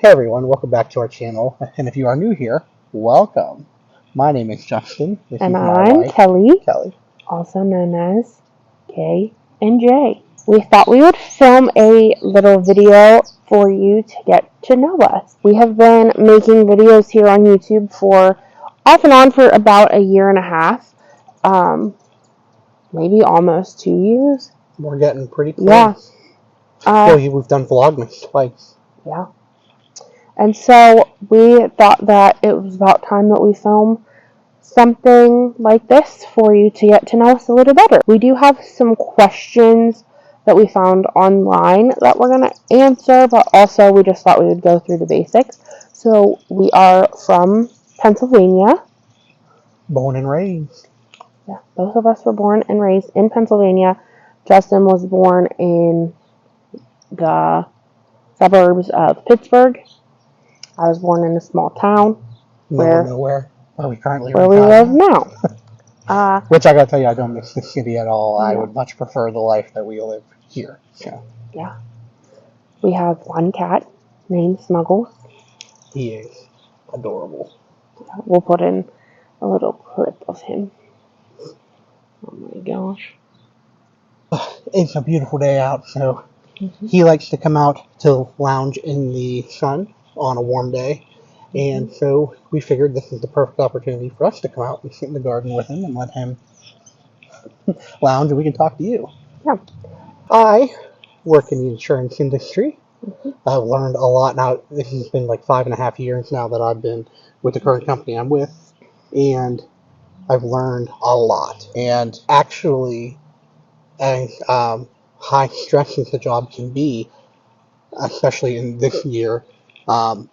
Hey everyone, welcome back to our channel. And if you are new here, welcome. My name is Justin. This And is my I'm wife, Kelly, Kelly. also known as K and J. We thought we would film a little video for you to get to know us. We have been making videos here on YouTube for off and on for about a year and a half, maybe almost 2 years. We're getting pretty Yeah. close. We've done Vlogmas twice. Yeah. And so we thought that it was about time that we film something like this for you to get to know us a little better. We do have some questions that we found online that we're going to answer, but also we just thought we would go through the basics. So we are from Pennsylvania. Born and raised. Yeah, both of us were born and raised in Pennsylvania. Justin was born in the suburbs of Pittsburgh. I was born in a small town Middle of nowhere, where we currently live now. Which I gotta tell you, I don't miss the city at all. I Yeah. would much prefer the life that we live here. So Yeah. We have one cat named Snuggles. he is adorable. We'll put in a little clip of him. Oh my gosh. It's a beautiful day out, so he likes to come out to lounge in the sun on a warm day. And so we figured this is the perfect opportunity for us to come out and sit in the garden with him and let him lounge and we can talk to you. Yeah. I work in the insurance industry. I've learned a lot now. This has been like 5.5 years now that I've been with the current company I'm with. And I've learned a lot. And actually, as high stress as the job can be, especially in this year, the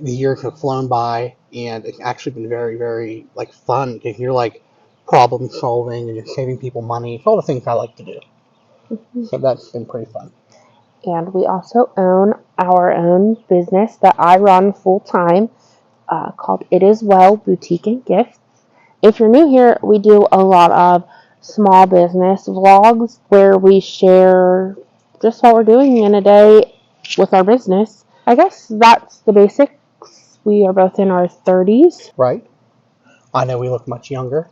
years have flown by, and it's actually been very, very like fun because you're like problem solving and you're saving people money. It's all the things I like to do. So that's been pretty fun. And we also own our own business that I run full time called It Is Well Boutique and Gifts. If you're new here, we do a lot of small business vlogs where we share just what we're doing in a day with our business. I guess that's the basics. We are both in our 30s. Right? I know we look much younger.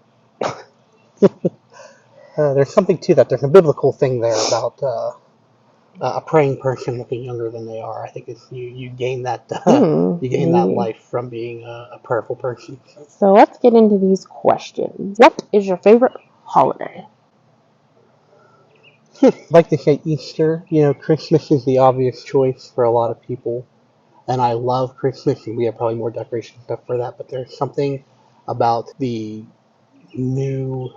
There's something to that. There's a biblical thing there about a praying person looking younger than they are. I think it's you gain that you gain that life from being a prayerful person. So let's get into these questions. What is your favorite holiday? I'd like to say Easter. You know, Christmas is the obvious choice for a lot of people, and I love Christmas, and we have probably more decoration stuff for that. But there's something about the new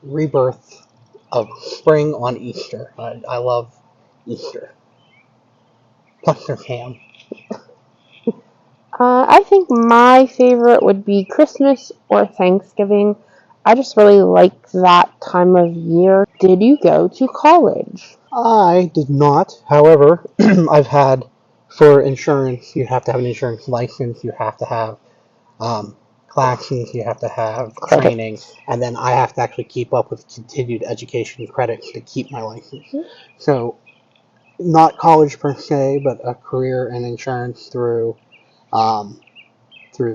rebirth of spring on Easter. I love Easter. Plus there's ham. I think my favorite would be Christmas or Thanksgiving. I just really like that time of year. Did you go to college? I did not. However, I've had, for insurance, you have to have an insurance license, you have to have classes, you have to have training, and then I have to actually keep up with continued education credits to keep my license. So, not college per se, but a career in insurance through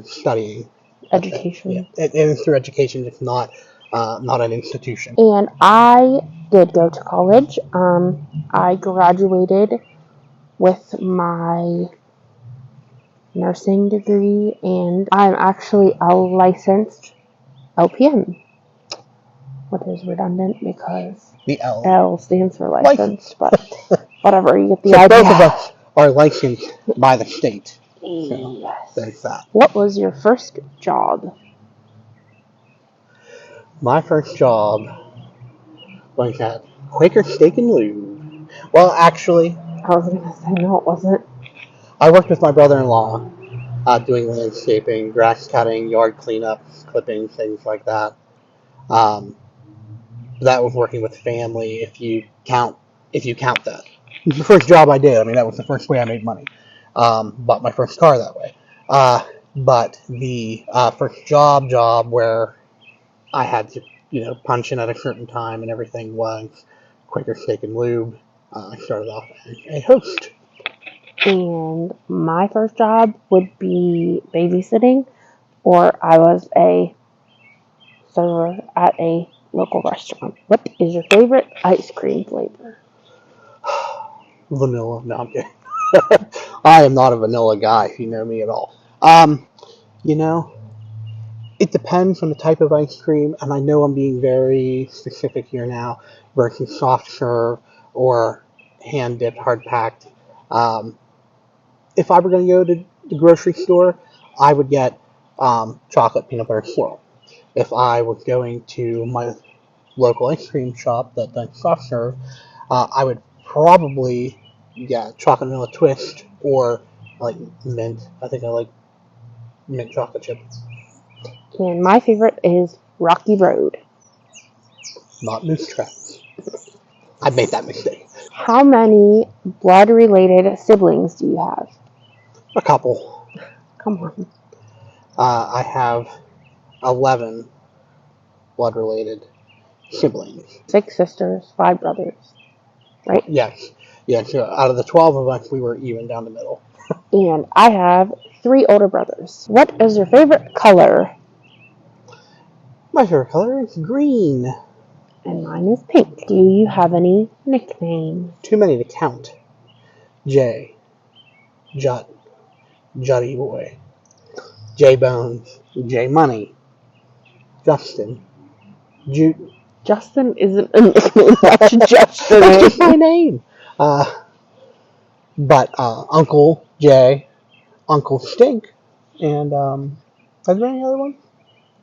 studying. Education. Yeah, it is through education. It's not an institution. And I did go to college. I graduated with my nursing degree, and I'm actually a licensed LPN, which is redundant because the L stands for licensed, but whatever, you get the so idea. Both of us are licensed by the state. So yes. there's that. What was your first job? My first job was at Quaker Steak and Lube. Well, actually, I was going to say, no, it wasn't. I worked with my brother-in-law doing landscaping, grass cutting, yard cleanup, clipping, things like that. That was working with family. If you count that, the first job I did. I mean, that was the first way I made money. Bought my first car that way. But the first job where I had to, punch in at a certain time and everything was Quaker Steak and Lube. I started off as a host. And my first job would be babysitting, or I was a server at a local restaurant. What is your favorite ice cream flavor? Vanilla. No, I'm kidding. I am not a vanilla guy, if you know me at all. You know, it depends on the type of ice cream, and I know I'm being very specific here now, versus soft serve or hand dipped, hard packed. If I were going to go to the grocery store, I would get chocolate peanut butter swirl. If I was going to my local ice cream shop that does soft serve, I would probably get chocolate vanilla twist or like mint. I think I like mint chocolate chip, And my favorite is Rocky Road. not moose traps. I made that mistake. How many blood-related siblings do you have? A couple. Come on. I have 11 blood-related siblings. 6 sisters, 5 brothers. Right? Yes. Yes. Out of the 12 of us, we were even down the middle. And I have 3 older brothers. What is your favorite color? My favorite color is green. And mine is pink. Do you have any nicknames? Too many to count. Jay, Jut, Jutty Boy, J Bones, J Money, Justin, Jute. Justin isn't a nickname. That's Justin. That's just my name. But Uncle Jay, Uncle Stink, and is there any other one?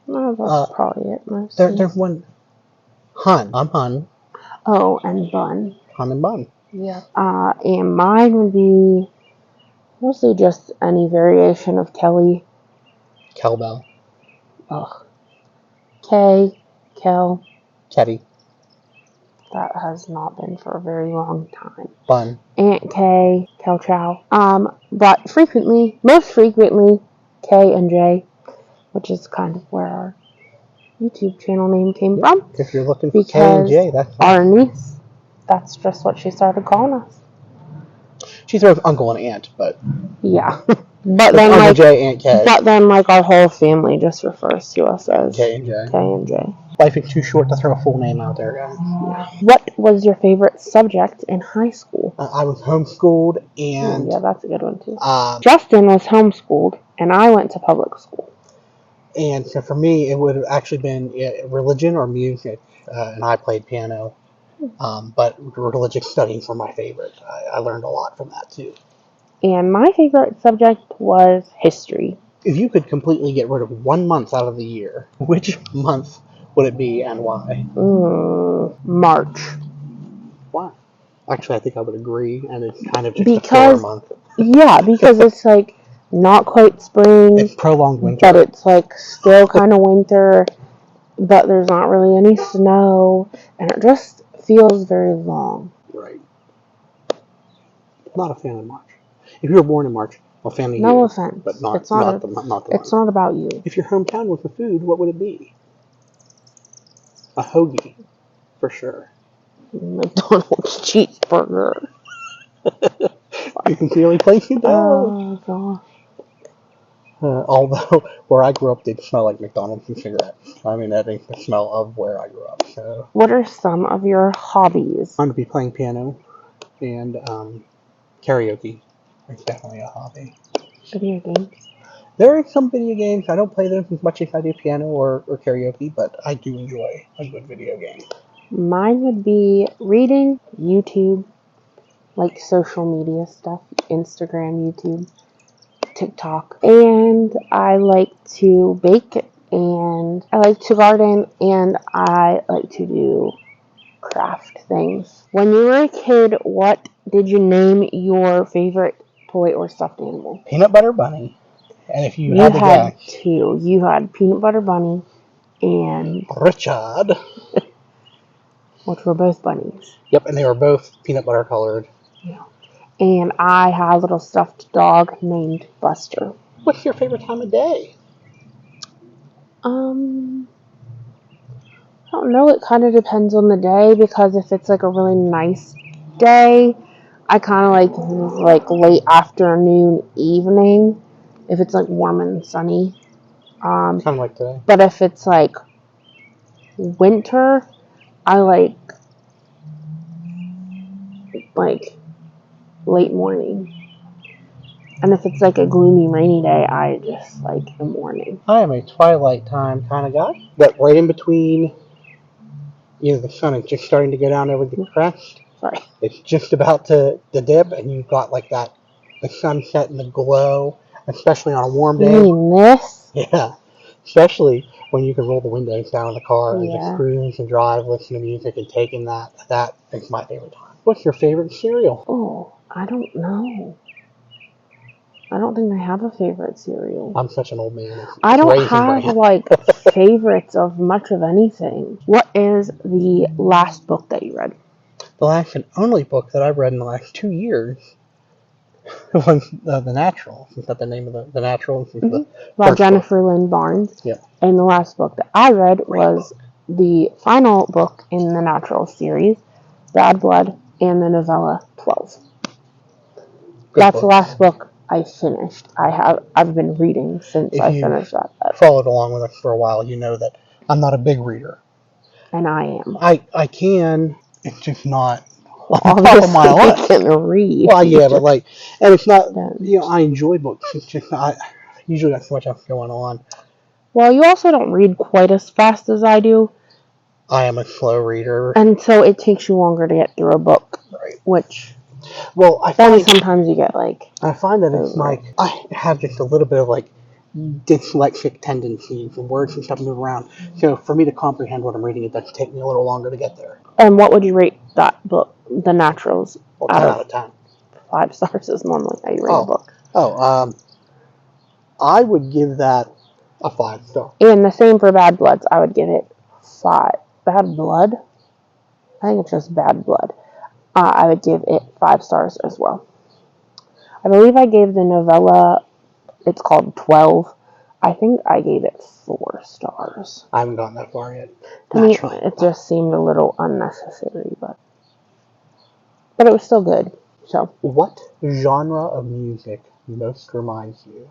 No, that's probably it. Mostly. There's one. Hun. I'm Hun. Oh, and Bun. Hun and Bun. Yeah. And mine would be mostly just any variation of Kelly. Kelbell. Ugh. K, Kel. Teddy. That has not been for a very long time. Bun. Aunt K, Kel Chow. But most frequently, K and J, which is kind of where our YouTube channel name came from. If you're looking for K and J, that's our niece, that's just what she started calling us. She throws uncle and aunt, but yeah. But then Uncle J, Aunt K. But then our whole family just refers to us as K and J. K and J. Life is too short to throw a full name out there, guys. Yeah. What was your favorite subject in high school? I was homeschooled, and yeah, that's a good one too. Justin was homeschooled, and I went to public school. And so for me, it would have actually been religion or music, and I played piano. But religious studies were my favorite. I learned a lot from that too. And my favorite subject was history. If you could completely get rid of 1 month out of the year, which month would it be and why? March. Why? Actually, I think I would agree, and it's kind of just a filler month. Yeah, because it's like not quite spring. It's prolonged winter. But it's like still kind of winter, but there's not really any snow, and it just feels very long. Right. Not a fan of March. If you were born in March, a fan of you. No offense. But not it's not the It's not about you. If your hometown was the food, what would it be? A hoagie, for sure. McDonald's cheeseburger. You can clearly place it Oh, God. Although, where I grew up did smell like McDonald's and cigarettes. I mean, that ain't the smell of where I grew up. So, what are some of your hobbies? I'm going to be playing piano and karaoke. It's definitely a hobby. Video games? There are some video games. I don't play them as much as I do piano or karaoke, but I do enjoy a good video game. Mine would be reading, YouTube, like social media stuff, Instagram, YouTube, TikTok. And I like to bake, and I like to garden, and I like to do craft things. When you were a kid, what did you name your favorite toy or stuffed animal? Peanut Butter Bunny. And if you had guess, two. You had Peanut Butter Bunny and Richard, which were both bunnies. Yep, and they were both peanut butter colored. Yeah. And I had a little stuffed dog named Buster. What's your favorite time of day? I don't know. It kind of depends on the day, because if it's like a really nice day, I kind of like late afternoon, evening, if it's like warm and sunny. Kind of like today. But if it's like winter, I like late morning. And if it's like a gloomy, rainy day, I just like the morning. I am a twilight time kind of guy. But right in between, the sun is just starting to go down over the crest. Sorry. It's just about to dip, and you've got like the sunset and the glow, especially on a warm You day. mean this? Yeah, especially when you can roll the windows down in the car and Yeah. just cruise and drive, listen to music, and take in that. That is my favorite time. What's your favorite cereal? Oh, I don't know. I don't think I have a favorite cereal. I'm such an old man. I don't Raisin have Bran. like favorites of much of anything. What is the last book that you read? The last and only book that I've read in the last 2 years was The Natural. Is that the name of the Natural? By Jennifer Lynn Barnes. Yep. And the last book that I read Great was the final book in the Natural series, Bad Blood, and the novella 12. That's the last book I finished. I've been reading since I finished that book. Followed along with us for a while, you know that I'm not a big reader. And I am. I can. It's just not on top Obviously, of my I list. can read. Well, yeah, but and it's not. I enjoy books. It's just I usually got so much else going on. Well, you also don't read quite as fast as I do. I am a slow reader, and so it takes you longer to get through a book. Right. Which. Well, sometimes you get like. I find that it's like I have just a little bit of like dyslexic tendencies and words and stuff move around. So for me to comprehend what I'm reading, it does take me a little longer to get there. And what would you rate that book, The Naturals, Well, 10 out of 10. 5 stars is normally how you rate a book. I would give that a 5 star. And the same for Bad Bloods. I would give it 5. Bad Blood? I think it's just Bad Blood. I would give it 5 stars as well. I believe I gave the novella, it's called 12. I think I gave it 4 stars. I haven't gotten that far yet. To me, it just seemed a little unnecessary, but it was still good. So, what genre of music most reminds you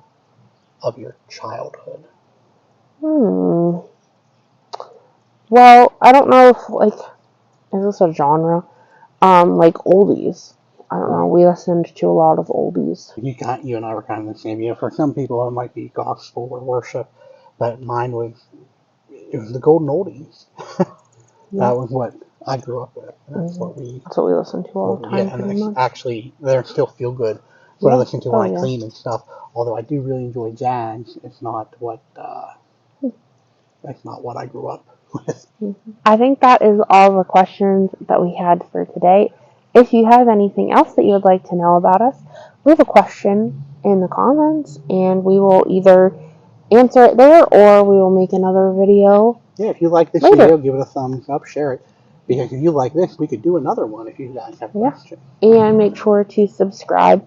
of your childhood? Well, I don't know if, is this a genre? Like oldies. I don't know. We listened to a lot of oldies. You and I were kind of the same. For some people, it might be gospel or worship, but mine was the golden oldies. That was what I grew up with. That's what we listen to all the time. Yeah, and actually, they still feel good. What I listen to when I clean and stuff. Although I do really enjoy jazz, it's not what that's not what I grew up with. I think that is all the questions that we had for today. If you have anything else that you would like to know about us, leave a question in the comments, and we will either answer it there or we will make another video. Yeah, if you like this video, give it a thumbs up, share it. Because if you like this, we could do another one if you guys have questions. And make sure to subscribe.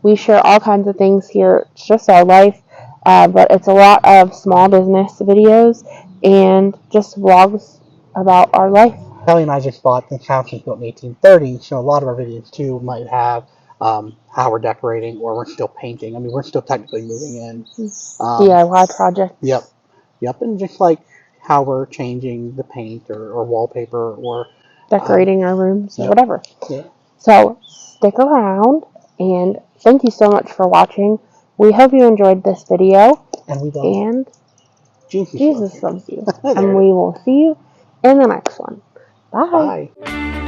We share all kinds of things here. It's just our life, but it's a lot of small business videos and just vlogs about our life. Kelly and I just bought this house was built in 1830, so a lot of our videos too might have how we're decorating or we're still painting. I mean, we're still technically moving in. DIY projects. Yep, and just like how we're changing the paint or wallpaper or decorating our rooms or whatever. Yeah. So stick around, and thank you so much for watching. We hope you enjoyed this video. And we love you. And Jesus loves you. And we will see you in the next one. Bye. Bye.